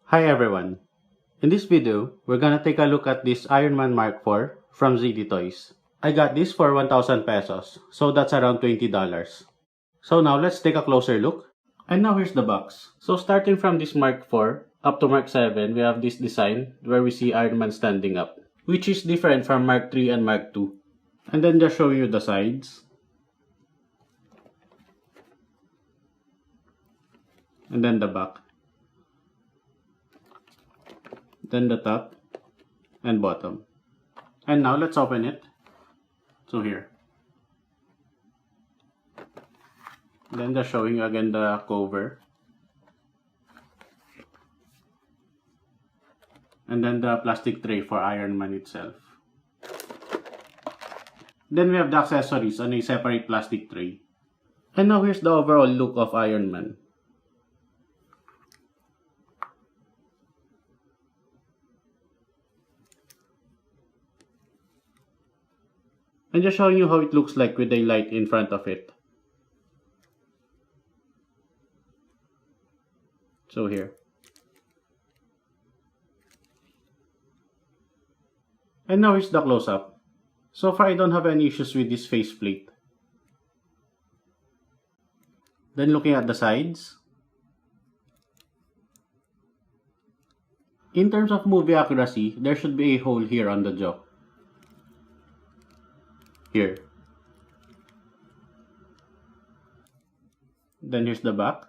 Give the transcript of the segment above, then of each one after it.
Hi everyone. In this video, we're gonna take a look at this Iron Man Mark IV from ZD Toys. I got this for 1,000 pesos, so that's around $20. So now let's take a closer look. And now here's the box. So starting from this Mark IV up to Mark 7, we have this design where we see Iron Man standing up, which is different from Mark 3 and Mark 2. And then just showing you the sides. And then the back. Then the top and bottom. And now let's open it. So here. Then just showing you again the cover. And then the plastic tray for Iron Man itself. Then we have the accessories on a separate plastic tray. And now here's the overall look of Iron Man. And just showing you how it looks like with a light in front of it. So here. And now here's the close-up. So far I don't have any issues with this faceplate. Then looking at the sides. In terms of movie accuracy, there should be a hole here on the jaw. Here. Then here's the back.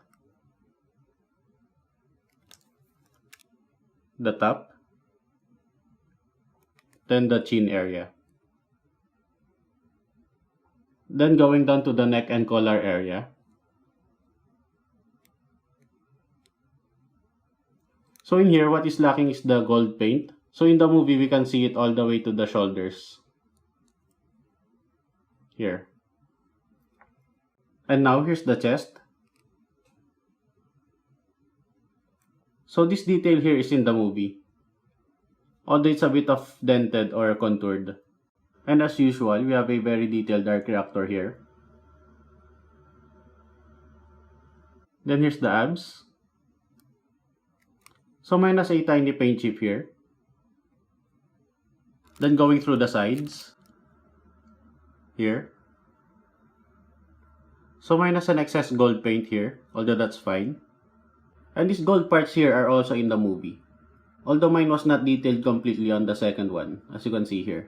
The top. Then the chin area. Then going down to the neck and collar area. So in here, what is lacking is the gold paint. So in the movie, we can see it all the way to the shoulders. Here. And now here's the chest. So this detail here is in the movie. Although it's a bit of dented or contoured. And as usual, we have a very detailed dark reactor here. Then here's the abs. So minus a tiny paint chip here. Then going through the sides. Here. So minus an excess gold paint here, although that's fine. And these gold parts here are also in the movie. Although mine was not detailed completely on the second one, as you can see here.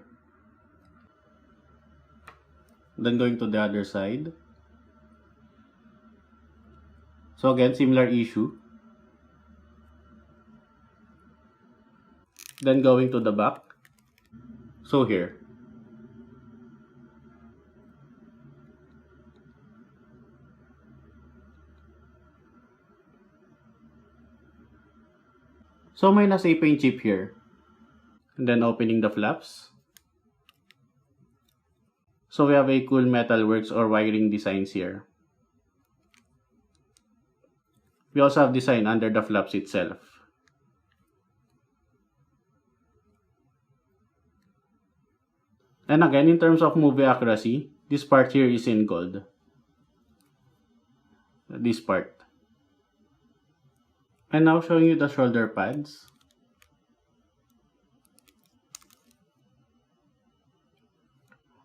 Then going to the other side. So again, similar issue. Then going to the back. So here. So minus a paint chip here. And then opening the flaps. So we have a cool metalworks or wiring designs here. We also have design under the flaps itself. And again, in terms of movie accuracy, this part here is in gold. This part. And now showing you the shoulder pads.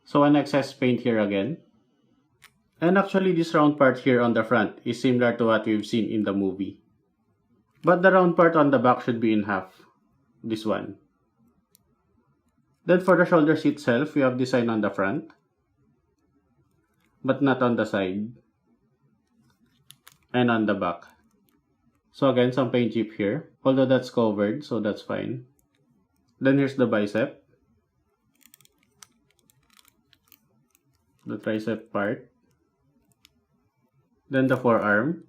So an excess paint here again. And actually this round part here on the front is similar to what we've seen in the movie. But the round part on the back should be in half. This one. Then for the shoulders itself, we have design on the front. But not on the side. And on the back. So again, some paint chip here. Although that's covered, so that's fine. Then here's the bicep. The tricep part. Then the forearm.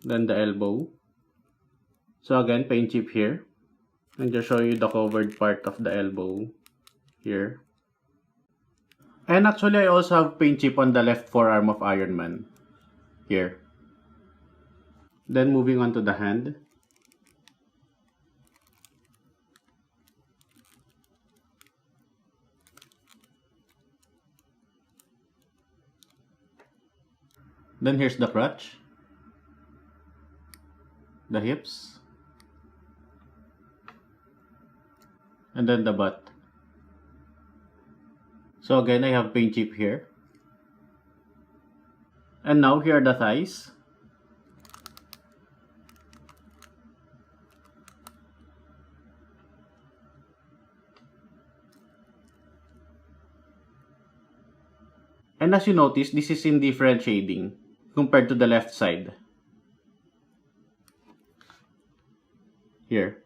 Then the elbow. So again, paint chip here. And just show you the covered part of the elbow here. And actually, I also have paint chip on the left forearm of Iron Man. Here. Then moving on to the hand. Then here's the crutch. the hips, and then the butt. So again, I have paint chip here. And now here are the thighs. And as you notice, this is in different shading compared to the left side. Here.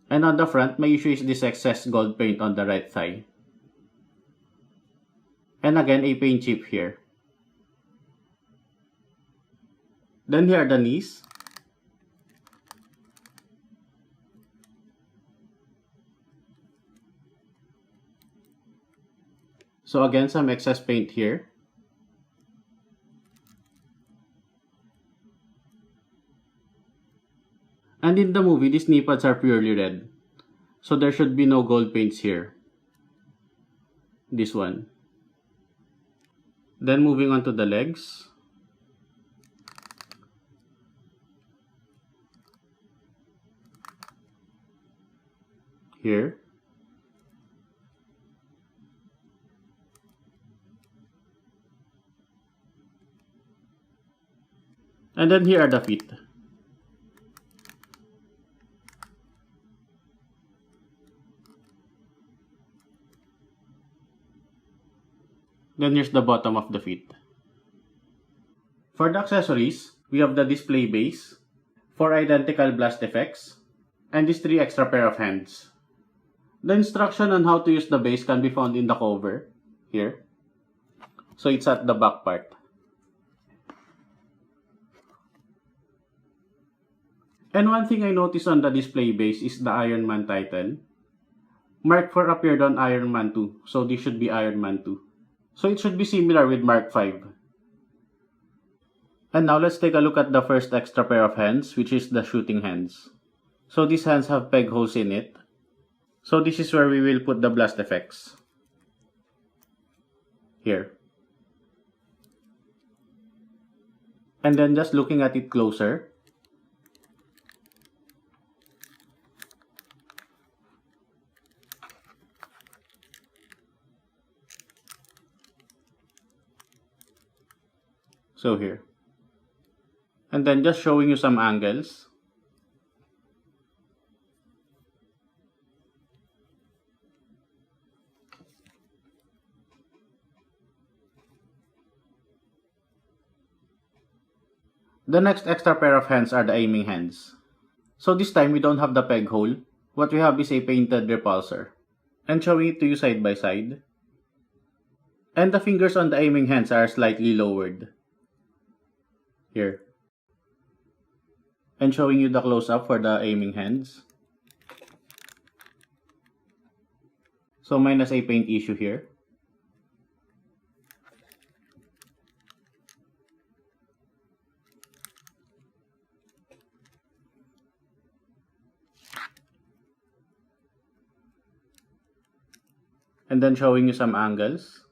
And on the front, my issue is this excess gold paint on the right thigh. And again, a paint chip here. Then here are the knees. So again, some excess paint here. And in the movie, these knee pads are purely red. So there should be no gold paints here. This one. Then moving on to the legs. Here. And then here are the feet. Then here's the bottom of the feet. For the accessories, we have the display base, 4 identical blast effects, and these 3 extra pair of hands. The instruction on how to use the base can be found in the cover, here. So it's at the back part. And one thing I noticed on the display base is the Iron Man title. Mark 4 appeared on Iron Man 2, so this should be Iron Man 2. So it should be similar with Mark 5. And now let's take a look at the first extra pair of hands, which is the shooting hands. So these hands have peg holes in it. So this is where we will put the blast effects. Here. And then just looking at it closer, so here. And then just showing you some angles. The next extra pair of hands are the aiming hands. So this time we don't have the peg hole. What we have is a painted repulsor. And showing it to you side by side. And the fingers on the aiming hands are slightly lowered. Here. And showing you the close-up for the aiming hands. So minus a paint issue here. And then showing you some angles.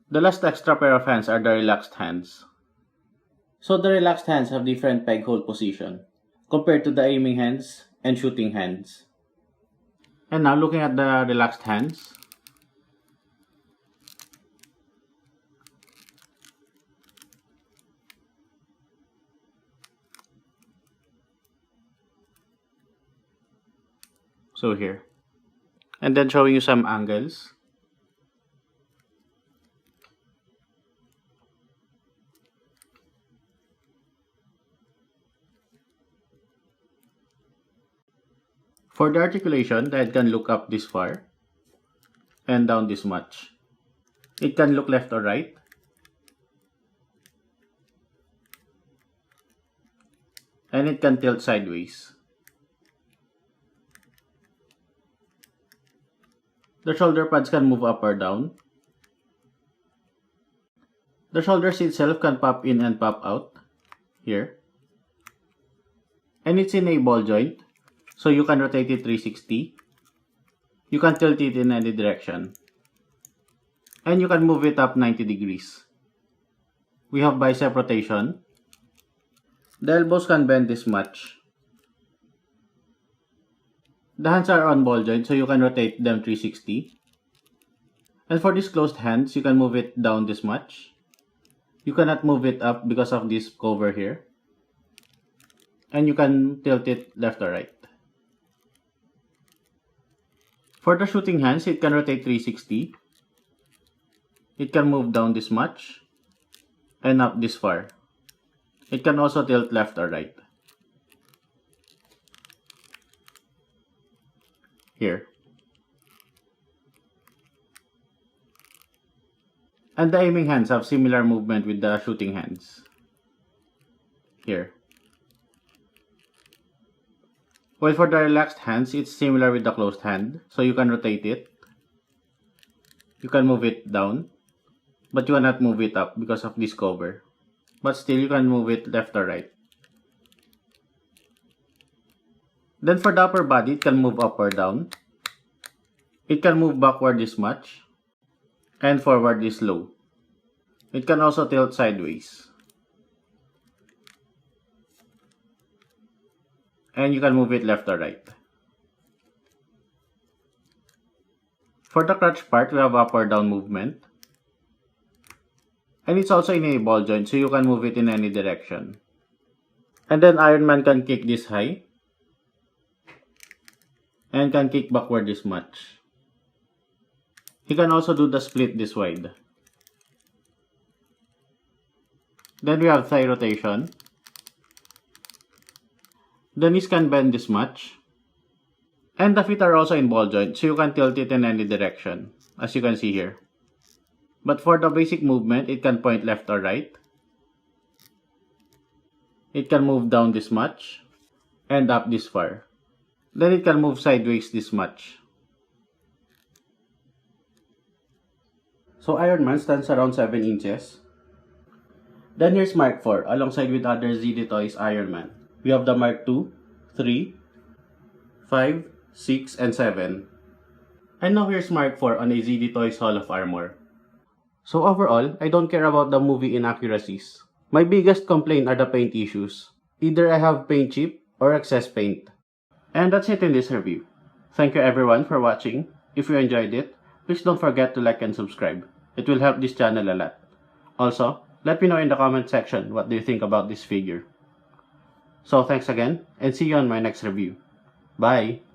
The last extra pair of hands are the relaxed hands. So the relaxed hands have different peg hole position compared to the aiming hands and shooting hands. And now looking at the relaxed hands. So here. And then showing you some angles. For the articulation, the head can look up this far and down this much. It can look left or right. And it can tilt sideways. The shoulder pads can move up or down. The shoulders itself can pop in and pop out. Here. And it's in a ball joint. So you can rotate it 360. You can tilt it in any direction. And you can move it up 90 degrees. We have bicep rotation. The elbows can bend this much. The hands are on ball joint, so you can rotate them 360. And for these closed hands, you can move it down this much. You cannot move it up because of this cover here. And you can tilt it left or right. For the shooting hands, it can rotate 360. It can move down this much and up this far. It can also tilt left or right. Here. And the aiming hands have similar movement with the shooting hands. Here. While for the relaxed hands, it's similar with the closed hand. So you can rotate it. You can move it down. But you cannot move it up because of this cover. But still, you can move it left or right. Then for the upper body, it can move up or down. It can move backward this much. And forward this low. It can also tilt sideways. And you can move it left or right. For the crotch part, we have up or down movement. And it's also in a ball joint, so you can move it in any direction. And then Iron Man can kick this high. And can kick backward this much. He can also do the split this wide. Then we have thigh rotation. The knees can bend this much. And the feet are also in ball joint, so you can tilt it in any direction, as you can see here. But for the basic movement, it can point left or right. It can move down this much and up this far. Then it can move sideways this much. So Iron Man stands around 7 inches. Then here's Mark 4 alongside with other ZD Toys Iron Man. We have the Mark 2, 3, 5, 6, and 7. And now here's Mark 4 on a ZD Toys Hall of Armor. So overall, I don't care about the movie inaccuracies. My biggest complaint are the paint issues. Either I have paint chip or excess paint. And that's it in this review. Thank you everyone for watching. If you enjoyed it, please don't forget to like and subscribe. It will help this channel a lot. Also, let me know in the comment section what do you think about this figure. So thanks again and see you on my next review. Bye!